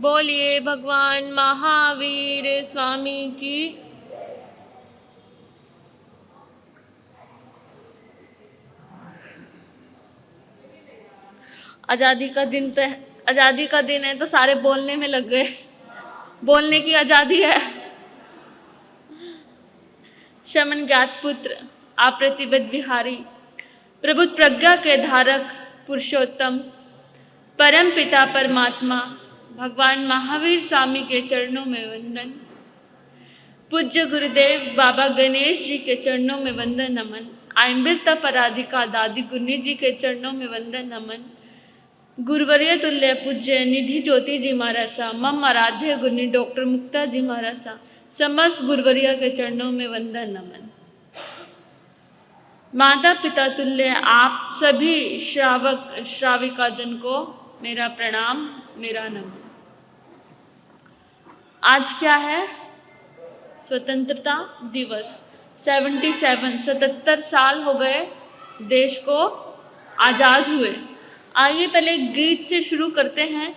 बोलिए भगवान महावीर स्वामी की। आज़ादी का दिन तो आज़ादी का दिन है तो सारे बोलने में लग गए। बोलने की आज़ादी है। शमन ज्ञात पुत्र आप्रतिबद्ध विहारी, प्रबुद्ध प्रज्ञा के धारक पुरुषोत्तम, परम पिता परमात्मा भगवान महावीर स्वामी के चरणों में वंदन। पूज्य गुरुदेव बाबा गणेश जी के चरणों में वंदन नमन। आयम्बिरता पराधिका दादी गुन्नी जी के चरणों में वंदन नमन। गुरुवर्य तुल्य पूज्य निधि ज्योति जी महाराजा, मम आराध्य गुरनी डॉक्टर मुक्ता जी महाराजा, समस्त गुरुवर्या के चरणों में वंदन नमन। माता पिता तुल्य आप सभी श्रावक श्राविका जन को मेरा प्रणाम, मेरा नमन। आज क्या है? स्वतंत्रता दिवस। 77 साल हो गए देश को आज़ाद हुए। आइए पहले एक गीत से शुरू करते हैं।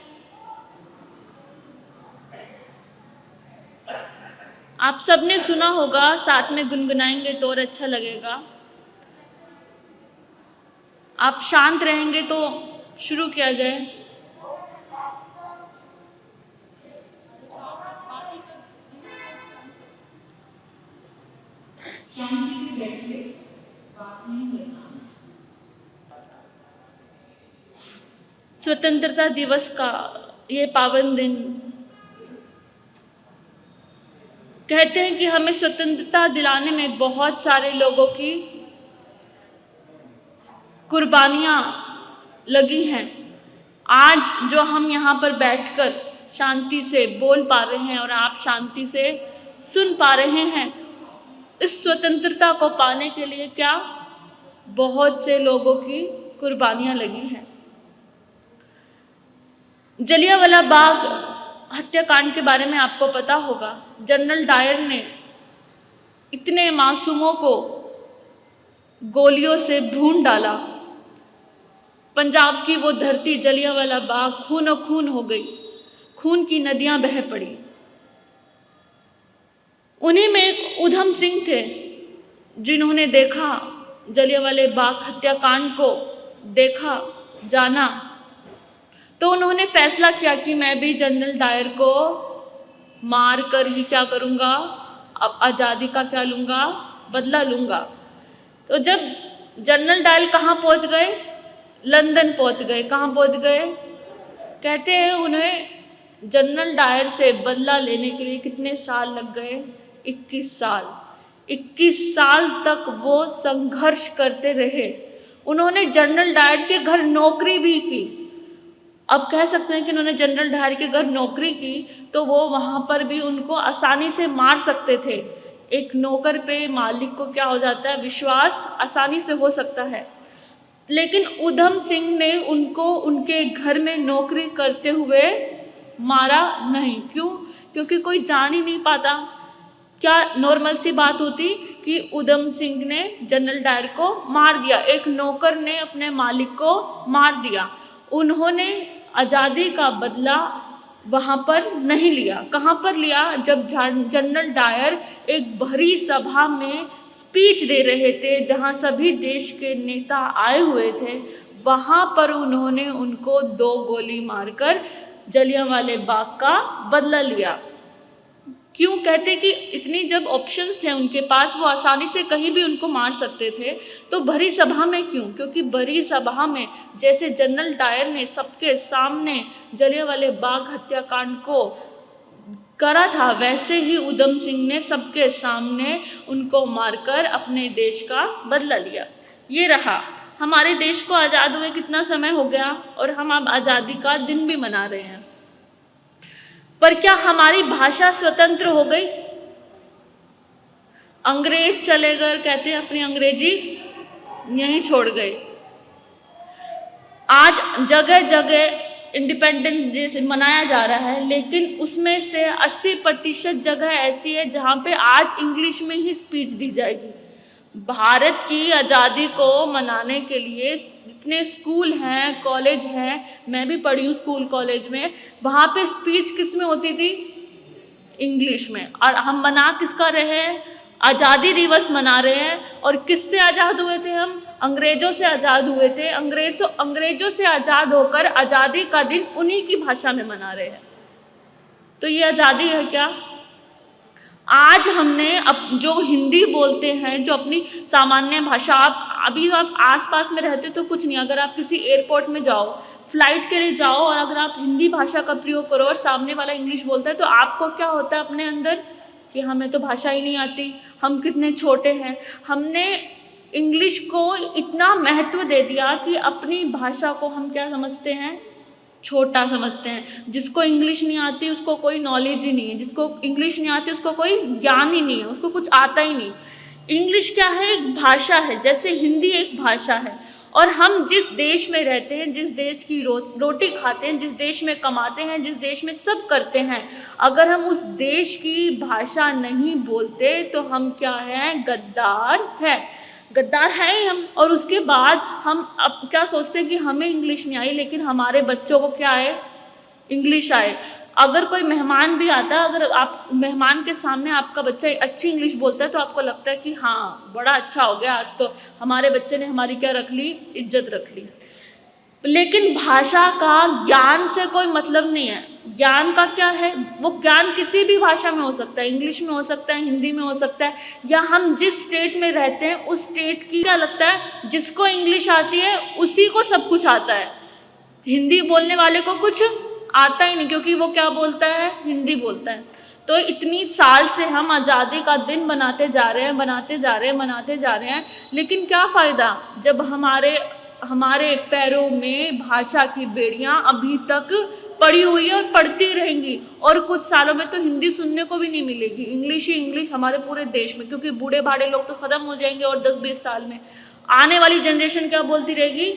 आप सबने सुना होगा, साथ में गुनगुनाएंगे तो और अच्छा लगेगा। आप शांत रहेंगे तो शुरू किया जाए। स्वतंत्रता दिवस का ये पावन दिन, कहते हैं कि हमें स्वतंत्रता दिलाने में बहुत सारे लोगों की कुर्बानियां लगी हैं। आज जो हम यहाँ पर बैठकर शांति से बोल पा रहे हैं और आप शांति से सुन पा रहे हैं, इस स्वतंत्रता को पाने के लिए क्या बहुत से लोगों की कुर्बानियां लगी हैं। जलियांवाला बाग हत्याकांड के बारे में आपको पता होगा। जनरल डायर ने इतने मासूमों को गोलियों से भून डाला। पंजाब की वो धरती जलियांवाला बाग खूनो खून हो गई, खून की नदियां बह पड़ी। उन्हीं में एक उधम सिंह थे जिन्होंने देखा जलियांवाले बाग हत्याकांड को, देखा, जाना, तो उन्होंने फैसला किया कि मैं भी जनरल डायर को मार कर ही क्या करूँगा, अब आज़ादी का क्या लूँगा, बदला लूँगा। तो जब जनरल डायर कहाँ पहुँच गए? लंदन पहुँच गए। कहाँ पहुँच गए? कहते हैं उन्हें जनरल डायर से बदला लेने के लिए कितने साल लग गए? 21 साल। 21 साल तक वो संघर्ष करते रहे। उन्होंने जनरल डायर के घर नौकरी भी की। अब कह सकते हैं कि उन्होंने जनरल डायर के घर नौकरी की तो वो वहाँ पर भी उनको आसानी से मार सकते थे। एक नौकर पे मालिक को क्या हो जाता है? विश्वास आसानी से हो सकता है। लेकिन उधम सिंह ने उनको उनके घर में नौकरी करते हुए मारा नहीं। क्यों? क्योंकि कोई जान ही नहीं पाता। क्या नॉर्मल सी बात होती कि उधम सिंह ने जनरल डायर को मार दिया, एक नौकर ने अपने मालिक को मार दिया। उन्होंने आज़ादी का बदला वहाँ पर नहीं लिया। कहाँ पर लिया? जब जनरल डायर एक भरी सभा में स्पीच दे रहे थे जहाँ सभी देश के नेता आए हुए थे, वहाँ पर उन्होंने उनको 2 गोली मारकर जलियांवाले बाग का बदला लिया। क्यों? कहते कि इतनी जब ऑप्शंस थे उनके पास, वो आसानी से कहीं भी उनको मार सकते थे, तो भरी सभा में क्यों? क्योंकि भरी सभा में जैसे जनरल डायर ने सबके सामने जलियांवाले बाग हत्याकांड को करा था, वैसे ही उधम सिंह ने सबके सामने उनको मारकर अपने देश का बदला लिया। ये रहा। हमारे देश को आज़ाद हुए कितना समय हो गया और हम अब आज़ादी का दिन भी मना रहे हैं। पर क्या हमारी भाषा स्वतंत्र हो गई? अंग्रेज चले गए, कहते हैं अपनी अंग्रेजी यहीं छोड़ गए। आज जगह जगह इंडिपेंडेंस डे मनाया जा रहा है, लेकिन उसमें से 80% जगह ऐसी है जहाँ पे आज इंग्लिश में ही स्पीच दी जाएगी। भारत की आज़ादी को मनाने के लिए जितने स्कूल हैं, कॉलेज हैं, मैं भी पढ़ी हूँ स्कूल कॉलेज में, वहाँ पे स्पीच किस में होती थी? इंग्लिश में। और हम मना किसका रहे हैं? आज़ादी दिवस मना रहे हैं। और किससे आज़ाद हुए थे हम? अंग्रेजों से आज़ाद हुए थे। अंग्रेजों से आज़ाद होकर आज़ादी का दिन उन्हीं की भाषा में मना रहे हैं। तो ये आज़ादी है क्या? आज हमने जो हिंदी बोलते हैं, जो अपनी सामान्य भाषा, आप आसपास में रहते तो कुछ नहीं, अगर आप किसी एयरपोर्ट में जाओ, फ्लाइट के लिए जाओ और अगर आप हिंदी भाषा का प्रयोग करो और सामने वाला इंग्लिश बोलता है तो आपको क्या होता है अपने अंदर कि हमें तो भाषा ही नहीं आती, हम कितने छोटे हैं। हमने इंग्लिश को इतना महत्व दे दिया कि अपनी भाषा को हम क्या समझते हैं? छोटा समझते हैं। जिसको इंग्लिश नहीं आती उसको कोई नॉलेज ही नहीं है, जिसको इंग्लिश नहीं आती उसको कोई ज्ञान ही नहीं है, उसको कुछ आता ही नहीं। इंग्लिश क्या है? एक भाषा है, जैसे हिंदी एक भाषा है। और हम जिस देश में रहते हैं, जिस देश की रोटी खाते हैं, जिस देश में कमाते हैं, जिस देश में सब करते हैं, अगर हम उस देश की भाषा नहीं बोलते तो हम क्या हैं? गद्दार हैं। गद्दार हैं ही हम। और उसके बाद हम अब क्या सोचते हैं कि हमें इंग्लिश नहीं आई लेकिन हमारे बच्चों को क्या आए? इंग्लिश आए। अगर कोई मेहमान भी आता है, अगर आप मेहमान के सामने आपका बच्चा अच्छी इंग्लिश बोलता है तो आपको लगता है कि हाँ बड़ा अच्छा हो गया, आज तो हमारे बच्चे ने हमारी क्या रख ली? इज्जत रख ली। लेकिन भाषा का ज्ञान से कोई मतलब नहीं है। ज्ञान का क्या है? वो ज्ञान किसी भी भाषा में हो सकता है, इंग्लिश में हो सकता है, हिंदी में हो सकता है, या हम जिस स्टेट में रहते हैं उस स्टेट की क्या लगता है? जिसको इंग्लिश आती है उसी को सब कुछ आता है। हिंदी बोलने वाले को कुछ आता ही नहीं, क्योंकि वो क्या बोलता है? हिंदी बोलता है। तो इतनी साल से हम आज़ादी का दिन बनाते जा रहे हैं, बनाते जा रहे हैं, बनाते जा रहे हैं, लेकिन क्या फ़ायदा जब हमारे पैरों में भाषा की बेड़ियां अभी तक पड़ी हुई है और पड़ती रहेंगी। और कुछ सालों में तो हिंदी सुनने को भी नहीं मिलेगी, इंग्लिश ही इंग्लिश हमारे पूरे देश में, क्योंकि बूढ़े बाड़े लोग तो ख़त्म हो जाएंगे और 10-20 साल में आने वाली जनरेशन क्या बोलती रहेगी?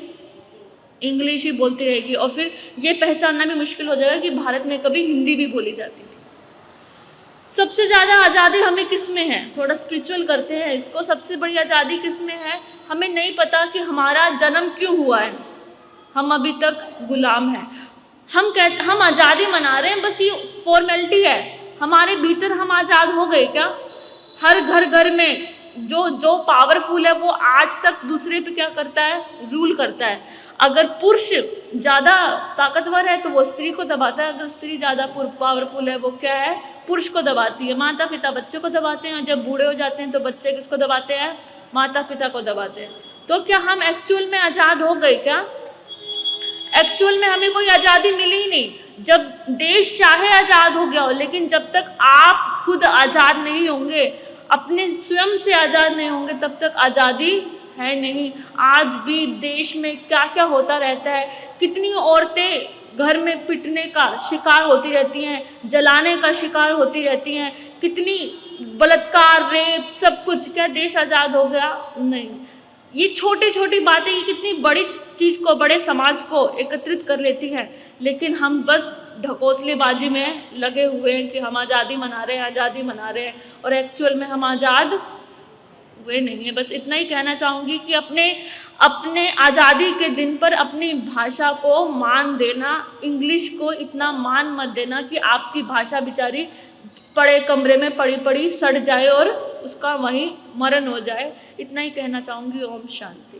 इंग्लिश ही बोलती रहेगी। और फिर ये पहचानना भी मुश्किल हो जाएगा कि भारत में कभी हिंदी भी बोली जाती थी। सबसे ज़्यादा आज़ादी हमें किस में है? थोड़ा स्पिरिचुअल करते हैं इसको। सबसे बड़ी आज़ादी किस में है? हमें नहीं पता कि हमारा जन्म क्यों हुआ है, हम अभी तक गुलाम हैं। हम आज़ादी मना रहे हैं, बस ये फॉर्मेलिटी है। हमारे भीतर हम आज़ाद हो गए क्या? हर घर में जो पावरफुल है वो आज तक दूसरे पे क्या करता है? रूल करता है। अगर पुरुष ज़्यादा ताकतवर है तो वो स्त्री को दबाता है, अगर स्त्री ज़्यादा पावरफुल है वो क्या है? पुरुष को दबाती है। माता पिता बच्चों को दबाते हैं, जब बूढ़े हो जाते हैं तो बच्चे किसको दबाते हैं? माता पिता को दबाते हैं। तो क्या हम एक्चुअल में आज़ाद हो गए क्या? एक्चुअल में हमें कोई आज़ादी मिली ही नहीं। जब देश चाहे आज़ाद हो गया हो, लेकिन जब तक आप खुद आज़ाद नहीं होंगे, अपने स्वयं से आज़ाद नहीं होंगे, तब तक आज़ादी है नहीं। आज भी देश में क्या क्या होता रहता है, कितनी औरतें घर में पिटने का शिकार होती रहती हैं, जलाने का शिकार होती रहती हैं, कितनी बलात्कार, रेप, सब कुछ। क्या देश आज़ाद हो गया? नहीं। ये छोटी छोटी बातें ये कितनी बड़ी चीज़ को, बड़े समाज को एकत्रित कर लेती हैं, लेकिन हम बस ढकोसलेबाजी में लगे हुए हैं कि हम आज़ादी मना रहे हैं, आज़ादी मना रहे हैं, और एक्चुअल में हम आज़ाद हुए नहीं है। बस इतना ही कहना चाहूँगी कि अपने आज़ादी के दिन पर अपनी भाषा को मान देना, इंग्लिश को इतना मान मत देना कि आपकी भाषा बेचारी पड़े कमरे में पड़ी पड़ी सड़ जाए और उसका वहीं मरण हो जाए। इतना ही कहना चाहूँगी। ओम शांति।